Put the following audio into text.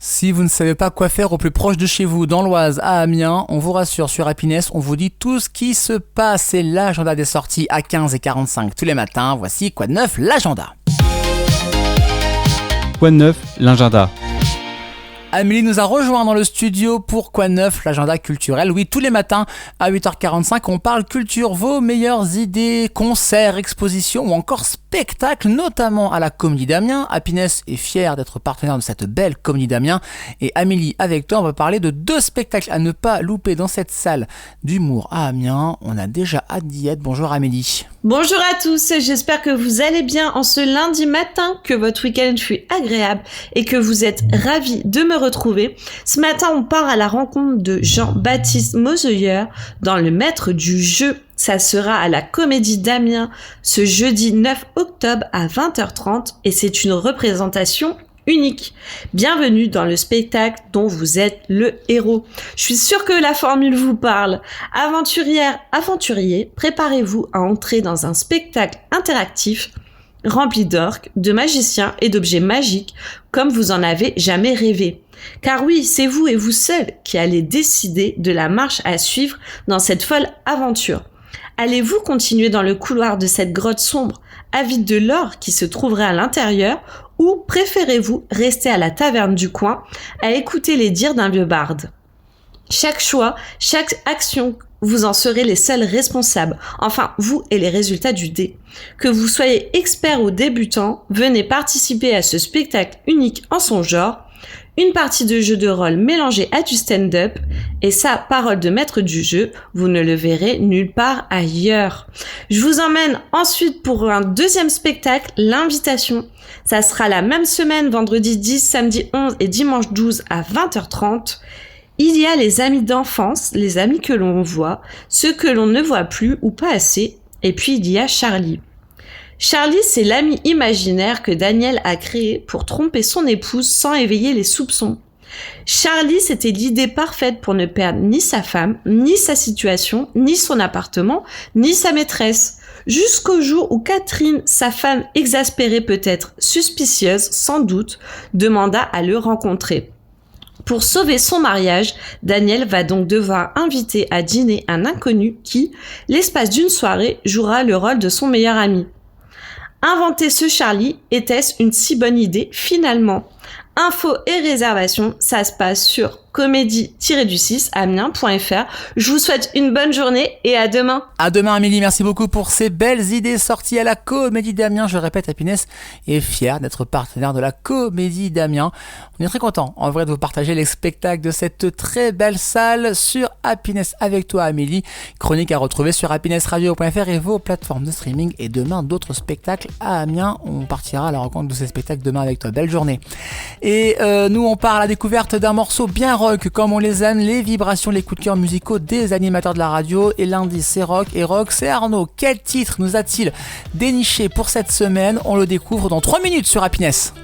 Si vous ne savez pas quoi faire au plus proche de chez vous, dans l'Oise, à Amiens, on vous rassure, sur Happiness, on vous dit tout ce qui se passe. C'est l'agenda des sorties à 15h45 tous les matins. Voici Quoi de neuf, l'agenda. Quoi de neuf, l'agenda. Amélie nous a rejoint dans le studio pour Quoi de neuf, l'agenda culturel. Oui, tous les matins à 8h45, on parle culture, vos meilleures idées, concerts, expositions ou encore spectacles, notamment à la Comédie d'Amiens. Happiness est fier d'être partenaire de cette belle Comédie d'Amiens. Et Amélie, avec toi, on va parler de 2 spectacles à ne pas louper dans cette salle d'humour à Amiens. On a déjà hâte d'y être. Bonjour Amélie. Bonjour à tous, j'espère que vous allez bien en ce lundi matin, que votre week-end fut agréable et que vous êtes ravis de me retrouver. Ce matin, on part à la rencontre de Jean-Baptiste Moseuilleur dans Le Maître du Jeu. Ça sera à la Comédie d'Amiens ce jeudi 9 octobre à 20h30 et c'est une représentation unique. Bienvenue dans le spectacle dont vous êtes le héros. Je suis sûre que la formule vous parle. Aventurière, aventurier, préparez-vous à entrer dans un spectacle interactif rempli d'orques, de magiciens et d'objets magiques comme vous en avez jamais rêvé. Car oui, c'est vous et vous seul qui allez décider de la marche à suivre dans cette folle aventure. Allez-vous continuer dans le couloir de cette grotte sombre, avide de l'or qui se trouverait à l'intérieur, ou préférez-vous rester à la taverne du coin à écouter les dires d'un vieux barde? Chaque choix, chaque action, vous en serez les seuls responsables. Enfin, vous et les résultats du dé. Que vous soyez expert ou débutant, venez participer à ce spectacle unique en son genre. Une partie de jeu de rôle mélangée à du stand-up et sa parole de maître du jeu, vous ne le verrez nulle part ailleurs. Je vous emmène ensuite pour un deuxième spectacle, l'invitation. Ça sera la même semaine, vendredi 10, samedi 11 et dimanche 12 à 20h30. Il y a les amis d'enfance, les amis que l'on voit, ceux que l'on ne voit plus ou pas assez, et puis il y a Charlie. Charlie, c'est l'ami imaginaire que Daniel a créé pour tromper son épouse sans éveiller les soupçons. Charlie, c'était l'idée parfaite pour ne perdre ni sa femme, ni sa situation, ni son appartement, ni sa maîtresse. Jusqu'au jour où Catherine, sa femme exaspérée peut-être, suspicieuse sans doute, demanda à le rencontrer. Pour sauver son mariage, Daniel va donc devoir inviter à dîner un inconnu qui, l'espace d'une soirée, jouera le rôle de son meilleur ami. Inventer ce Charlie, était-ce une si bonne idée finalement? Infos et réservations, ça se passe sur comédie-du6 amiens.fr. Je vous souhaite une bonne journée et à demain. À demain Amélie, merci beaucoup pour ces belles idées sorties à la Comédie d'Amiens. Je répète, Happiness est fier d'être partenaire de la Comédie d'Amiens. On est très content en vrai de vous partager les spectacles de cette très belle salle sur Happiness avec toi Amélie. Chronique à retrouver sur happinessradio.fr et vos plateformes de streaming. Et demain d'autres spectacles à Amiens. On partira à la rencontre de ces spectacles demain avec toi. Belle journée. Et nous on part à la découverte d'un morceau bien rock comme on les aime, les vibrations, les coups de cœur musicaux des animateurs de la radio. Et lundi c'est rock et rock c'est Arnaud. Quel titre nous a-t-il déniché pour cette semaine? On le découvre dans 3 minutes sur Happiness.